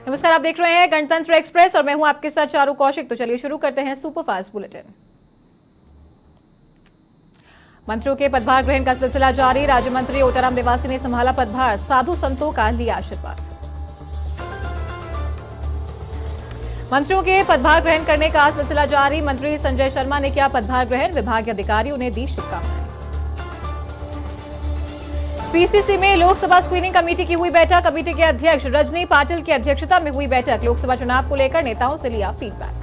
नमस्कार, आप देख रहे हैं गणतंत्र एक्सप्रेस और मैं हूं आपके साथ चारू कौशिक। तो चलिए शुरू करते हैं सुपरफास्ट बुलेटिन। मंत्रियों के पदभार ग्रहण का सिलसिला जारी। राज्य मंत्री ओटाराम निवासी ने संभाला पदभार, साधु संतों का लिया आशीर्वाद। मंत्रियों के पदभार ग्रहण करने का सिलसिला जारी। मंत्री संजय शर्मा ने किया पदभार ग्रहण, विभागीय अधिकारियों ने दी शुभकामनाएं। पीसीसी में लोकसभा स्क्रीनिंग कमेटी की हुई बैठक। कमेटी के अध्यक्ष रजनी पाटिल की अध्यक्षता में हुई बैठक। लोकसभा चुनाव को लेकर नेताओं से लिया फीडबैक।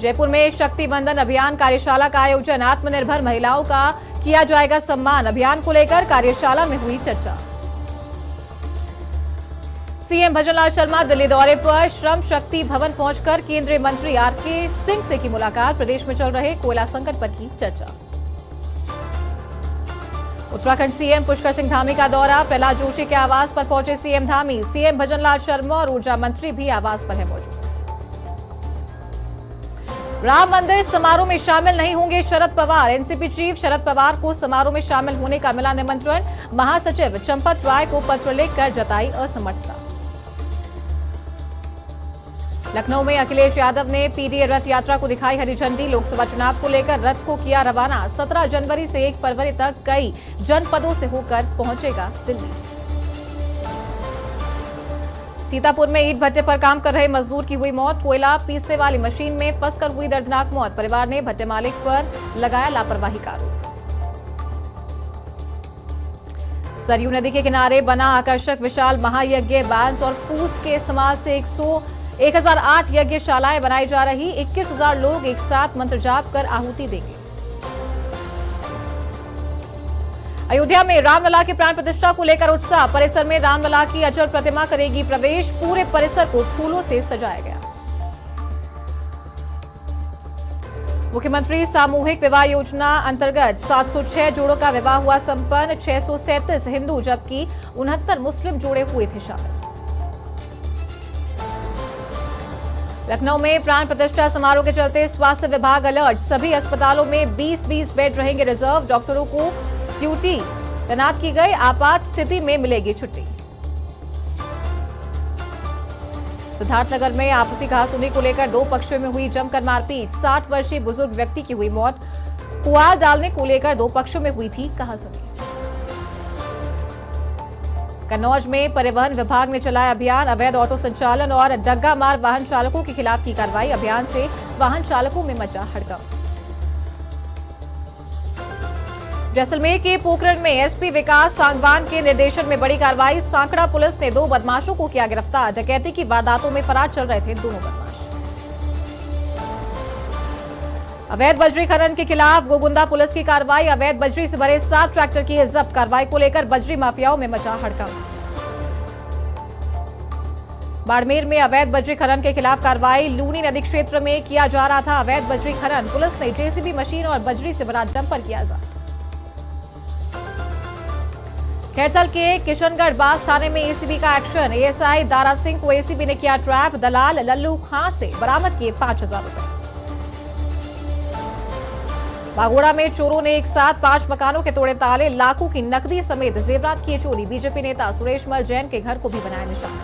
जयपुर में शक्ति बंधन अभियान कार्यशाला का आयोजन। आत्मनिर्भर महिलाओं का किया जाएगा सम्मान। अभियान को लेकर कार्यशाला में हुई चर्चा। सीएम भजनलाल शर्मा दिल्ली दौरे पर। श्रम शक्ति भवन पहुंचकर केंद्रीय मंत्री आरके सिंह से की मुलाकात। प्रदेश में चल रहे कोयला संकट पर की चर्चा। उत्तराखंड सीएम पुष्कर सिंह धामी का दौरा। प्रहलाद जोशी के आवास पर पहुंचे सीएम धामी। सीएम भजनलाल शर्मा और ऊर्जा मंत्री भी आवास पर है मौजूद। राम मंदिर समारोह में शामिल नहीं होंगे शरद पवार। एनसीपी चीफ शरद पवार को समारोह में शामिल होने का मिला निमंत्रण। महासचिव चंपत राय को पत्र लिखकर जताई असमर्थता। लखनऊ में अखिलेश यादव ने पीडीए रथ यात्रा को दिखाई हरी झंडी। लोकसभा चुनाव को लेकर रथ को किया रवाना। 17 जनवरी से 1 फरवरी तक कई जनपदों से होकर पहुंचेगा दिल्ली। सीतापुर में ईंट भट्टे पर काम कर रहे मजदूर की हुई मौत। कोयला पीसने वाली मशीन में फंसकर हुई दर्दनाक मौत। परिवार ने भट्टे मालिक पर लगाया लापरवाही का आरोप। सरयू नदी के किनारे बना आकर्षक विशाल महायज्ञ। बैंस और फूस के इस्तेमाल से 1008 यज्ञशालाएं बनाई जा रही। 21,000 लोग एक साथ मंत्र जाप कर आहुति देंगे। अयोध्या में रामलला की प्राण प्रतिष्ठा को लेकर उत्साह। परिसर में रामलला की अचल प्रतिमा करेगी प्रवेश। पूरे परिसर को फूलों से सजाया गया। मुख्यमंत्री सामूहिक विवाह योजना अंतर्गत 706 जोड़ों का विवाह हुआ संपन्न। 637 हिंदू जबकि 69 मुस्लिम जोड़े हुए थे शामिल। लखनऊ में प्राण प्रतिष्ठा समारोह के चलते स्वास्थ्य विभाग अलर्ट। सभी अस्पतालों में 20-20 बेड रहेंगे रिजर्व। डॉक्टरों को ड्यूटी तैनात की गई। आपात स्थिति में मिलेगी छुट्टी। सिद्धार्थनगर में आपसी कहासुनी को लेकर दो पक्षों में हुई जमकर मारपीट। 60 वर्षीय बुजुर्ग व्यक्ति की हुई मौत। पुआल डालने को लेकर दो पक्षों में हुई थी कहासुनी। कन्नौज में परिवहन विभाग ने चलाया अभियान। अवैध ऑटो संचालन और डग्गा मार वाहन चालकों के खिलाफ की कार्रवाई। अभियान से वाहन चालकों में मचा हड़कंप। जैसलमेर के पोखरण में एसपी विकास सांगवान के निर्देशन में बड़ी कार्रवाई। सांकड़ा पुलिस ने 2 बदमाशों को किया गिरफ्तार। डकैती की वारदातों में फरार चल रहे थे दोनों बदमाश। अवैध बजरी खनन के खिलाफ गोगुंदा पुलिस की कार्रवाई। अवैध बजरी से भरे 7 ट्रैक्टर किए जब्त। कार्रवाई को लेकर बजरी माफियाओं में मचा हड़कंप। बाड़मेर में अवैध बजरी खनन के खिलाफ कार्रवाई। लूनी नदी क्षेत्र में किया जा रहा था अवैध बजरी खनन। पुलिस ने जेसीबी मशीन और बजरी से भरा डंपर किया जब्त। खैरथल के किशनगढ़ बास थाने में एसीबी का एक्शन। एएसआई दारा सिंह को एसीबी ने किया ट्रैप। दलाल लल्लू खां से बरामद किए 5,000 रुपए। बागोड़ा में चोरों ने एक साथ 5 मकानों के तोड़े ताले। लाखों की नकदी समेत जेवरात किए चोरी। बीजेपी नेता सुरेश मल जैन के घर को भी बनाया निशाना।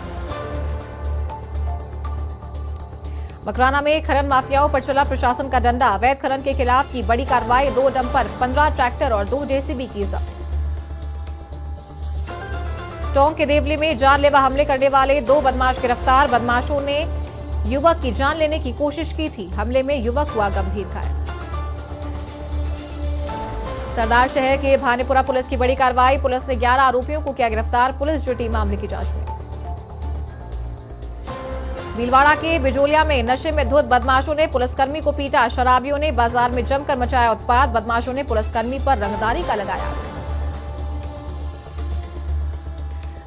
मकराना में खनन माफियाओं पर चला प्रशासन का डंडा। अवैध खनन के खिलाफ की बड़ी कार्रवाई। 2 डंपर, 15 ट्रैक्टर और 2 जेसीबी की जब्त। टोंक के देवली में जानलेवा हमले करने वाले 2 बदमाश गिरफ्तार। बदमाशों ने युवक की जान लेने की कोशिश की थी। हमले में युवक हुआ गंभीर घायल। सरदार शहर के भानेपुरा पुलिस की बड़ी कार्रवाई। पुलिस ने 11 आरोपियों को किया गिरफ्तार। पुलिस जुटी मामले की जांच में। भीलवाड़ा के बिजोलिया में नशे में धुत बदमाशों ने पुलिसकर्मी को पीटा। शराबियों ने बाजार में जमकर मचाया उत्पात। बदमाशों ने पुलिसकर्मी पर रंगदारी का लगाया।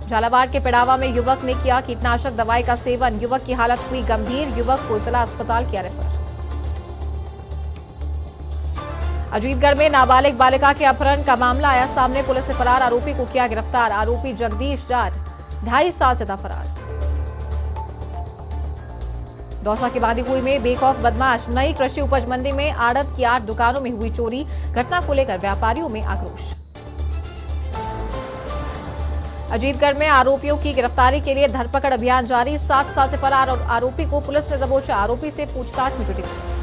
झालावाड़ के पिड़ावा में युवक ने किया कीटनाशक दवाई का सेवन। युवक की हालत हुई गंभीर। युवक को जिला अस्पताल किया रेफर। अजीतगढ़ में नाबालिग बालिका के अपहरण का मामला आया सामने। पुलिस ने फरार आरोपी को किया गिरफ्तार। आरोपी जगदीश जाट 2.5 साल से था फरार। दौसा के बादीकुई में बेखौफ बदमाश। नई कृषि उपज मंडी में आड़त की 8 दुकानों में हुई चोरी। घटना को लेकर व्यापारियों में आक्रोश। अजीतगढ़ में आरोपियों की गिरफ्तारी के लिए धरपकड़ अभियान जारी। 7 साल से फरार आरोपी को पुलिस ने दबोचा। आरोपी से पूछताछ में जुटी पुलिस।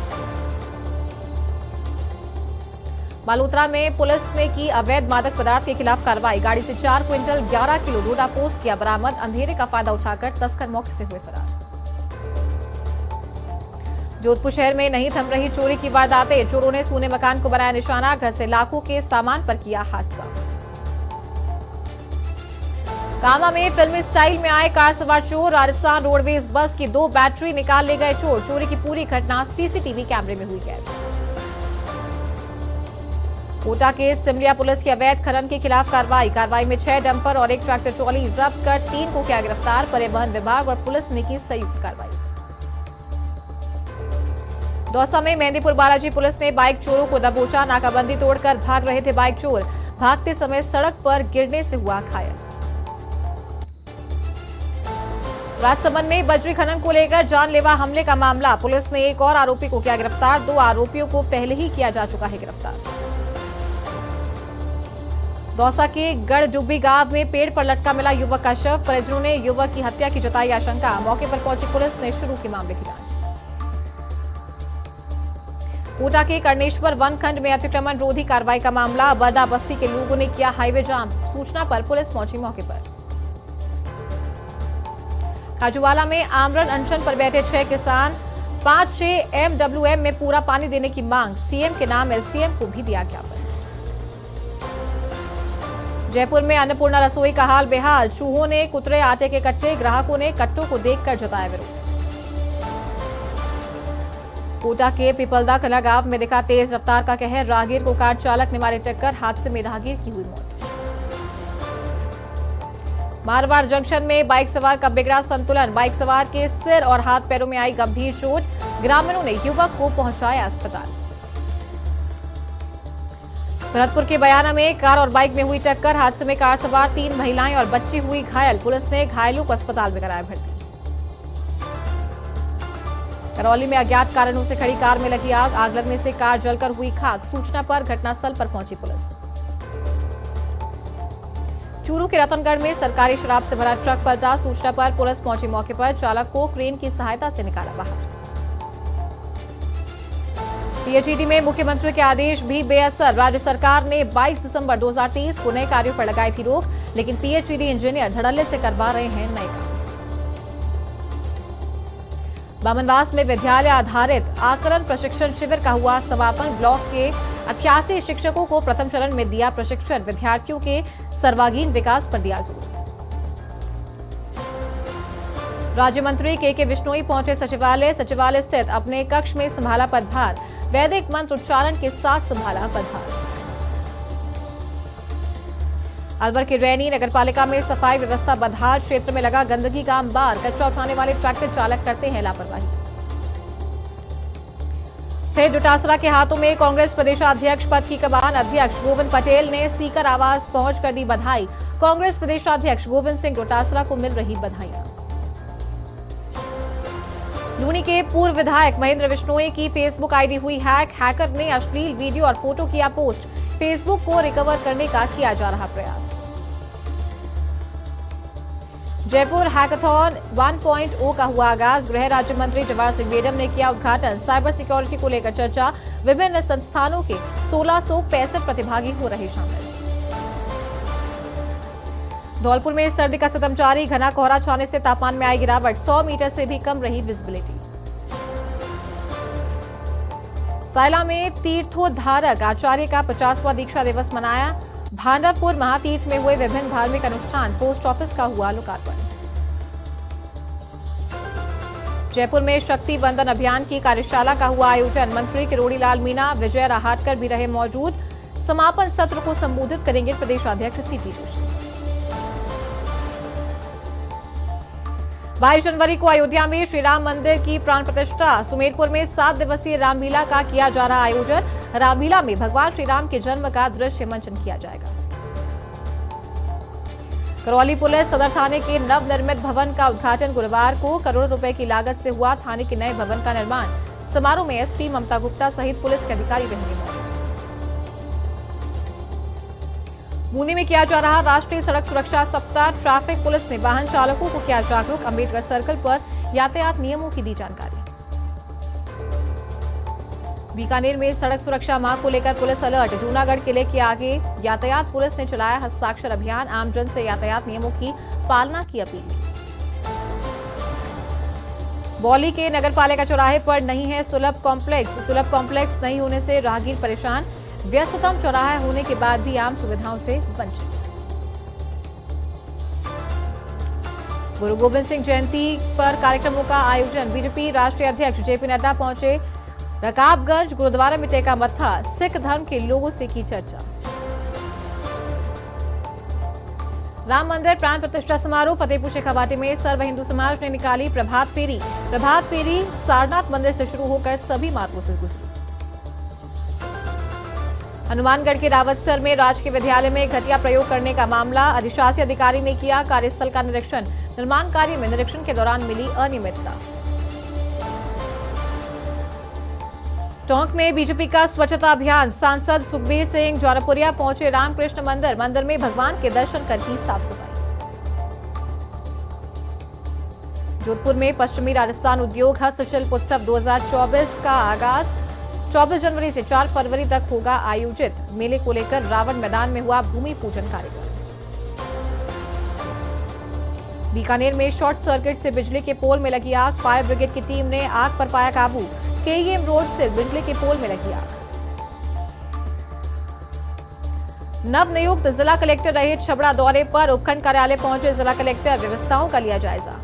बालोतरा में पुलिस ने की अवैध मादक पदार्थ के खिलाफ कार्रवाई। गाड़ी से 4 क्विंटल 11 किलो डोडा पोस्ट किया बरामद। अंधेरे का फायदा उठाकर तस्कर मौके से हुए फरार। जोधपुर शहर में नहीं थम रही चोरी की वारदातें। चोरों ने सूने मकान को बनाया निशाना। घर से लाखों के सामान पर किया हाथ साफ। कामा में फिल्मी स्टाइल में आए कार सवार चोर। राजस्थान रोडवेज बस की 2 बैटरी निकाल ले गए चोर। चोरी की पूरी घटना सीसीटीवी कैमरे में हुई कैद। कोटा के सिमरिया पुलिस की अवैध खनन के खिलाफ कार्रवाई में 6 डंपर और 1 ट्रैक्टर ट्रॉली जब्त कर 3 को किया गिरफ्तार। परिवहन विभाग और पुलिस ने की संयुक्त कार्रवाई। दौसा में मेहंदीपुर बालाजी पुलिस ने बाइक चोरों को दबोचा। नाकाबंदी तोड़कर भाग रहे थे बाइक चोर। भागते समय सड़क पर गिरने से हुआ घायल। राजसमंद में बजरी खनन को लेकर जानलेवा हमले का मामला। पुलिस ने एक और आरोपी को किया गिरफ्तार। 2 आरोपियों को पहले ही किया जा चुका है गिरफ्तार। दौसा के गढ़डुब्बी गांव में पेड़ पर लटका मिला युवक का शव। परिजनों ने युवक की हत्या की जताई आशंका। मौके पर पहुंची पुलिस ने शुरू की मामले की जांच। कोटा के कर्णेश्वर वन खंड में अतिक्रमण रोधी कार्रवाई का मामला। बरडा बस्ती के लोगों ने किया हाईवे जाम। सूचना पर पुलिस पहुंची मौके पर। खाजूवाला में आमरण अनशन पर बैठे 6 किसान। 5-6 MWM में पूरा पानी देने की मांग। सीएम के नाम एसडीएम को भी दिया ज्ञापन। जयपुर में अन्नपूर्णा रसोई का हाल बेहाल। चूहों ने कुतरे आटे के कट्टे। ग्राहकों ने कट्टों को देखकर जताया विरोध। कोटा के पिपलदा कला गांव में दिखा तेज रफ्तार का कहर। राहगीर को कार चालक ने मारी टक्कर। हादसे में राहगीर की हुई मौत। मारवाड़ जंक्शन में बाइक सवार का बिगड़ा संतुलन। बाइक सवार के सिर और हाथ पैरों में आई गंभीर चोट। ग्रामीणों ने युवक को पहुंचाया अस्पताल। भरतपुर के बयाना में कार और बाइक में हुई टक्कर। हादसे में कार सवार 3 महिलाएं और बच्ची हुई घायल। पुलिस ने घायलों को अस्पताल में कराया भर्ती। करौली में अज्ञात कारणों से खड़ी कार में लगी आग। आग लगने से कार जलकर हुई खाक। सूचना पर घटनास्थल पर पहुंची पुलिस। चूरू के रतनगढ़ में सरकारी शराब से भरा ट्रक पलटा। सूचना पर पुलिस पहुंची मौके पर। चालक को क्रेन की सहायता से निकाला बाहर। पीएचईडी में मुख्यमंत्री के आदेश भी बेअसर। राज्य सरकार ने 22 दिसंबर 2023 को नए कार्यों पर लगाई थी रोक, लेकिन पीएचईडी इंजीनियर धड़ल्ले से करवा रहे हैं नए काम। बामनवास में विद्यालय आधारित आकलन प्रशिक्षण शिविर का हुआ समापन। ब्लॉक के 88 शिक्षकों को प्रथम चरण में दिया प्रशिक्षण। विद्यार्थियों के सर्वांगीण विकास पर दिया जोर। राज्य मंत्री के बिश्नोई पहुंचे सचिवालय। सचिवालय स्थित अपने कक्ष में संभाला पदभार। वैदिक मंत्र उच्चारण के साथ संभाला पदभार। अलवर के रैनी नगरपालिका में सफाई व्यवस्था बदहाल। क्षेत्र में लगा गंदगी का अंबार। कचरा उठाने वाले ट्रैक्टर चालक करते हैं लापरवाही। फिर डोटासरा के हाथों में कांग्रेस प्रदेशाध्यक्ष पद की कमान। अध्यक्ष गोविंद पटेल ने सीकर आवास पहुंचकर दी बधाई। कांग्रेस प्रदेशाध्यक्ष गोविंद सिंह डोटासरा को मिल रही बधाइयां। लूनी के पूर्व विधायक महेंद्र बिश्नोई की फेसबुक आईडी हुई हैक। हैकर ने अश्लील वीडियो और फोटो किया पोस्ट। फेसबुक को रिकवर करने का किया जा रहा प्रयास। जयपुर हैकाथॉन 1.0 का हुआ आगाज। गृह राज्य मंत्री जवाहर सिंह मेडम ने किया उद्घाटन। साइबर सिक्योरिटी को लेकर चर्चा। विभिन्न संस्थानों के 1665 प्रतिभागी हो रहे शामिल। धौलपुर में सर्दी का सितम जारी। घना कोहरा छाने से तापमान में आई गिरावट। 100 मीटर से भी कम रही विजिबिलिटी। सायला में तीर्थोद्धारक आचार्य का 50वां दीक्षा दिवस मनाया। भांडापुर महातीर्थ में हुए विभिन्न धार्मिक अनुष्ठान। पोस्ट ऑफिस का हुआ लोकार्पण। जयपुर में शक्ति वंदन अभियान की कार्यशाला का हुआ आयोजन। मंत्री किरोड़ी लाल मीणा, विजय राहटकर भी रहे मौजूद। समापन सत्र को संबोधित करेंगे प्रदेशाध्यक्ष सीपी जोशी। 22 जनवरी को अयोध्या में श्री राम मंदिर की प्राण प्रतिष्ठा। सुमेरपुर में 7 दिवसीय रामलीला का किया जा रहा आयोजन। रामलीला में भगवान श्री राम के जन्म का दृश्य मंचन किया जाएगा। करौली पुलिस सदर थाने के नवनिर्मित भवन का उद्घाटन गुरुवार को। करोड़ों रुपए की लागत से हुआ थाने के नए भवन का निर्माण। समारोह में एसपी ममता गुप्ता सहित पुलिस के अधिकारी रहेंगे मौजूद। बूंदी में किया जा रहा राष्ट्रीय सड़क सुरक्षा सप्ताह। ट्रैफिक पुलिस ने वाहन चालकों को किया जागरूक। अंबेडकर सर्कल पर यातायात नियमों की दी जानकारी। बीकानेर में सड़क सुरक्षा माह को लेकर पुलिस अलर्ट। जूनागढ़ किले के आगे यातायात पुलिस ने चलाया हस्ताक्षर अभियान। आमजन से यातायात नियमों की पालना की अपील। बौली के नगरपालिका चौराहे पर नहीं है सुलभ कॉम्प्लेक्स। सुलभ कॉम्प्लेक्स नहीं होने से राहगीर परेशान। व्यस्ततम चौराहा होने के बाद भी आम सुविधाओं से वंचित। गुरु गोविंद सिंह जयंती पर कार्यक्रमों का आयोजन। बीजेपी राष्ट्रीय अध्यक्ष जेपी नड्डा पहुंचे रकाबगंज। गुरुद्वारा में टेका मत्था। सिख धर्म के लोगों से की चर्चा। राम मंदिर प्राण प्रतिष्ठा समारोह। फतेहपुर शेखावाटी में सर्व हिंदू समाज ने निकाली प्रभात फेरी। प्रभात फेरी सारनाथ मंदिर से शुरू होकर सभी मार्गों से गुजरी। हनुमानगढ़ के रावतसर में राजकीय विद्यालय में घटिया प्रयोग करने का मामला। अधिशासी अधिकारी ने किया कार्यस्थल का निरीक्षण। निर्माण कार्य में निरीक्षण के दौरान मिली अनियमितता। टोंक में बीजेपी का स्वच्छता अभियान। सांसद सुखबीर सिंह जौनपुरिया पहुंचे रामकृष्ण मंदिर। मंदिर में भगवान के दर्शन कर की साफ सफाई। जोधपुर में पश्चिमी राजस्थान उद्योग हस्तशिल्प उत्सव 2024 का आगाज। 24 जनवरी से 4 फरवरी तक होगा आयोजित। मेले को लेकर रावण मैदान में हुआ भूमि पूजन कार्यक्रम। बीकानेर में शॉर्ट सर्किट से बिजली के पोल में लगी आग। फायर ब्रिगेड की टीम ने आग पर पाया काबू। केईएम रोड से बिजली के पोल में लगी आग। नवनियुक्त जिला कलेक्टर रहे छबड़ा दौरे पर। उपखंड कार्यालय पहुंचे जिला कलेक्टर। व्यवस्थाओं का लिया जायजा।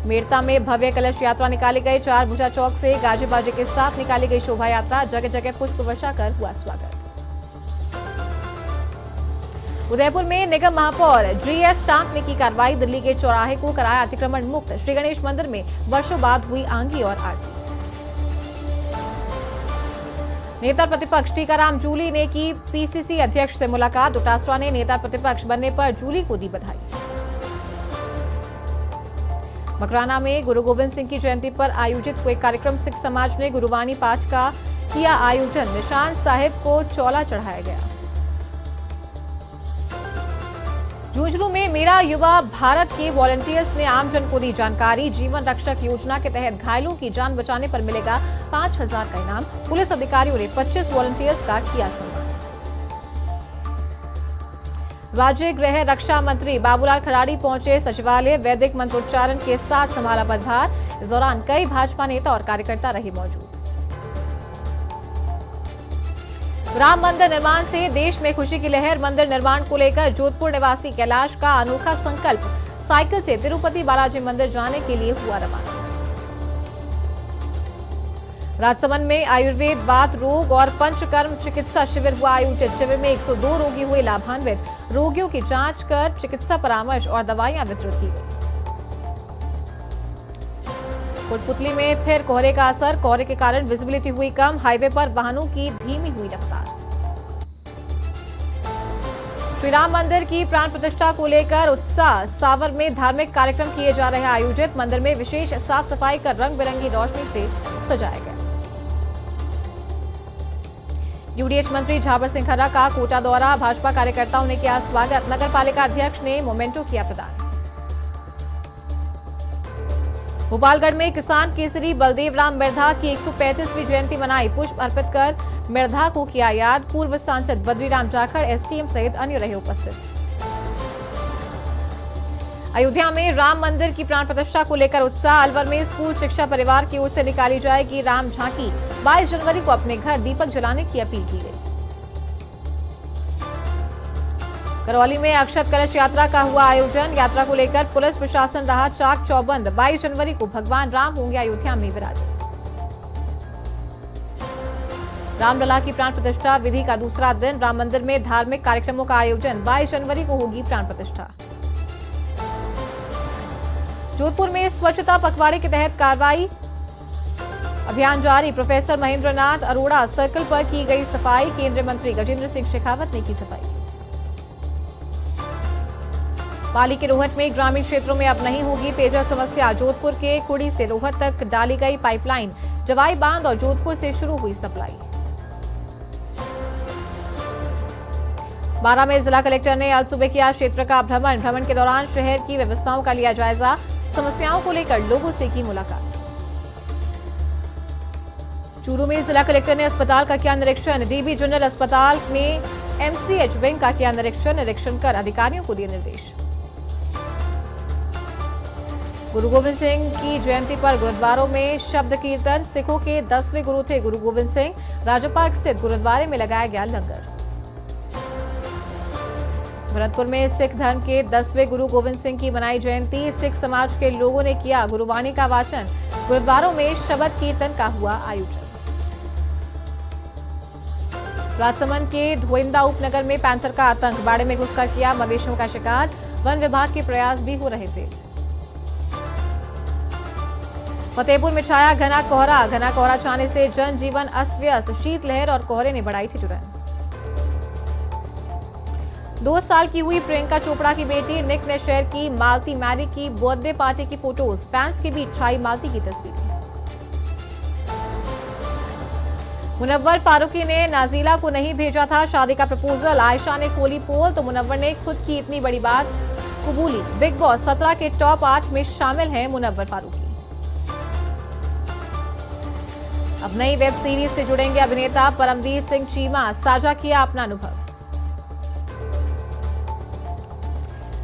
मेड़ता में भव्य कलश यात्रा निकाली गई। चार भुजा चौक से गाजे बाजे के साथ निकाली गई शोभा यात्रा। जगह जगह पुष्प वर्षा कर हुआ स्वागत। उदयपुर में निगम महापौर जीएस टांक ने की कार्रवाई। दिल्ली के चौराहे को कराया अतिक्रमण मुक्त। श्री गणेश मंदिर में वर्षों बाद हुई आंगी और आरती। नेता प्रतिपक्ष टीकाराम जूली ने की पीसीसी अध्यक्ष से मुलाकात। डोटासरा ने नेता प्रतिपक्ष बनने पर जूली को दी बधाई। मकराना में गुरु गोविंद सिंह की जयंती पर आयोजित हुए कार्यक्रम। सिख समाज ने गुरुवाणी पाठ का किया आयोजन। निशान साहिब को चौला चढ़ाया गया। झुंझुनू में मेरा युवा भारत के वॉलंटियर्स ने आमजन को दी जानकारी। जीवन रक्षक योजना के तहत घायलों की जान बचाने पर मिलेगा 5,000 का इनाम। पुलिस अधिकारियों ने 25 वॉलंटियर्स का किया सम्मान। राज्य गृह रक्षा मंत्री बाबूलाल खराड़ी पहुंचे सचिवालय। वैदिक मंत्रोच्चारण के साथ संभाला पदभार। इस दौरान कई भाजपा नेता और कार्यकर्ता रहे मौजूद। राम मंदिर निर्माण से देश में खुशी की लहर। मंदिर निर्माण को लेकर जोधपुर निवासी कैलाश का अनोखा संकल्प। साइकिल से तिरुपति बालाजी मंदिर जाने के लिए हुआ रवाना। राजसमंद में आयुर्वेद, वात रोग और पंचकर्म चिकित्सा शिविर हुआ आयोजित। शिविर में 102 रोगी हुए लाभान्वित। रोगियों की जांच कर चिकित्सा परामर्श और दवाइयां वितरित की गई। कोटपुतली में फिर कोहरे का असर। कोहरे के कारण विजिबिलिटी हुई कम। हाईवे पर वाहनों की धीमी हुई रफ्तार। श्री राम मंदिर की प्राण प्रतिष्ठा को लेकर उत्साह। सावर में धार्मिक कार्यक्रम किए जा रहे आयोजित। मंदिर में विशेष साफ सफाई कर रंग बिरंगी रोशनी से सजाया गया। यूडीएच मंत्री झाबर सिंह खर्रा का कोटा दौरा। भाजपा कार्यकर्ताओं ने किया स्वागत। नगर पालिका अध्यक्ष ने मोमेंटो किया प्रदान। भोपालगढ़ में किसान केसरी बलदेव राम मिर्धा की 135वीं जयंती मनाई। पुष्प अर्पित कर मिर्धा को किया याद। पूर्व सांसद बद्रीराम जाखड़, एसटीएम सहित अन्य रहे उपस्थित। अयोध्या में राम मंदिर की प्राण प्रतिष्ठा को लेकर उत्साह। अलवर में स्कूल शिक्षा परिवार की ओर से निकाली जाएगी राम झांकी। 22 जनवरी को अपने घर दीपक जलाने की अपील की गई। करौली में अक्षत कलश यात्रा का हुआ आयोजन। यात्रा को लेकर पुलिस प्रशासन रहा चाक चौबंद। 22 जनवरी को भगवान राम होंगे अयोध्या में विराजित। रामलला की प्राण प्रतिष्ठा विधि का दूसरा दिन। राम मंदिर में धार्मिक कार्यक्रमों का आयोजन। 22 जनवरी को होगी प्राण प्रतिष्ठा। जोधपुर में स्वच्छता पखवाड़े के तहत कार्रवाई अभियान जारी। प्रोफेसर महेंद्रनाथ अरोड़ा सर्कल पर की गई सफाई। केंद्रीय मंत्री गजेंद्र सिंह शेखावत ने की सफाई। पाली के रोहट में ग्रामीण क्षेत्रों में अब नहीं होगी पेयजल समस्या। जोधपुर के कुड़ी से रोहट तक डाली गई पाइपलाइन। जवाई बांध और जोधपुर से शुरू हुई सप्लाई। बारां में जिला कलेक्टर ने अल सुबह किया क्षेत्र का भ्रमण के दौरान शहर की व्यवस्थाओं का लिया जायजा, समस्याओं को लेकर लोगों से की मुलाकात। चूरू में जिला कलेक्टर ने अस्पताल का किया निरीक्षण, डीबी जनरल अस्पताल में एमसीएच विंग का किया निरीक्षण कर अधिकारियों को दिए निर्देश। गुरु गोविंद सिंह की जयंती पर गुरुद्वारों में शब्द कीर्तन, सिखों के 10वें गुरु थे गुरु गोविंद सिंह, राजा पार्क स्थित गुरुद्वारे में लगाया गया लंगर। भरतपुर में सिख धर्म के 10वें गुरु गोविंद सिंह की मनाई जयंती, सिख समाज के लोगों ने किया गुरुवाणी का वाचन, गुरुद्वारों में शब्द कीर्तन का हुआ आयोजन। राजसमंद के धोइंदा उपनगर में पैंथर का आतंक, बाड़े में घुसकर किया मवेशियों का शिकार, वन विभाग के प्रयास भी हो रहे थे। फतेहपुर में छाया घना कोहरा छाने से जनजीवन अस्त व्यस्त, शीतलहर और कोहरे ने बढ़ाई थी ठिठुरन। 2 साल की हुई प्रियंका चोपड़ा की बेटी निक ने शेयर की मालती मैरी की बर्थडे पार्टी की फोटोज, फैंस के बीच छाई मालती की तस्वीर। मुनव्वर फारूकी ने नाजीला को नहीं भेजा था शादी का प्रपोजल, आयशा ने खोली पोल तो मुनव्वर ने खुद की इतनी बड़ी बात कबूली। बिग बॉस 17 के टॉप 8 में शामिल हैं मुनव्वर फारूकी। अब नई वेब सीरीज से जुड़ेंगे अभिनेता परमवीर सिंह चीमा, साझा किया अपना अनुभव।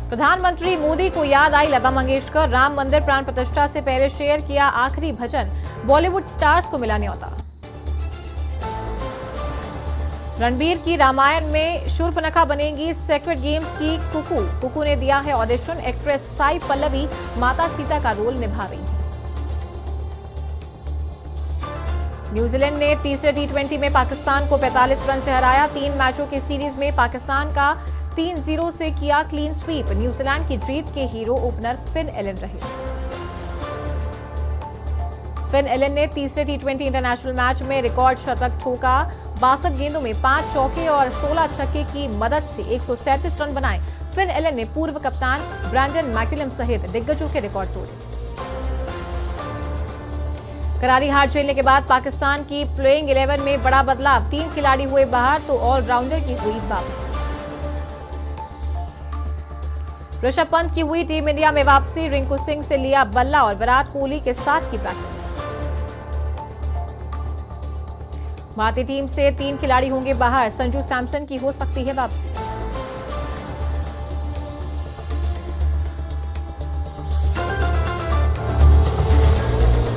प्रधानमंत्री मोदी को याद आई लता मंगेशकर, राम मंदिर प्राण प्रतिष्ठा से पहले शेयर किया आखिरी भजन, बॉलीवुड स्टार्स को मिला न्योता। रणबीर की रामायण में शूर्पणखा बनेगी सेक्रेट गेम्स की कुकू ने दिया है ऑडिशन, एक्ट्रेस साई पल्लवी माता सीता का रोल निभा रही है। न्यूजीलैंड ने तीसरे टी20 में पाकिस्तान को 45 रन से हराया, 3 मैचों की सीरीज में पाकिस्तान का 3-0 से किया क्लीन स्वीप, न्यूजीलैंड की जीत के हीरो ओपनर फिन एलन रहे। फिन एलन ने तीसरे टी20 इंटरनेशनल मैच में रिकॉर्ड शतक ठोका, 62 गेंदों में 5 चौके और 16 छक्के की मदद से 137 रन बनाए। फिन एलन ने पूर्व कप्तान ब्रैंडन मैकुलम सहित दिग्गजों के रिकॉर्ड तोड़े। करारी हार झेलने के बाद पाकिस्तान की प्लेइंग 11 में बड़ा बदलाव, 3 खिलाड़ी हुए बाहर तो ऑलराउंडर की हुई वापसी। ऋषभ पंत की हुई टीम इंडिया में वापसी, रिंकू सिंह से लिया बल्ला और विराट कोहली के साथ की प्रैक्टिस। भारतीय टीम से 3 खिलाड़ी होंगे बाहर, संजू सैमसन की हो सकती है वापसी।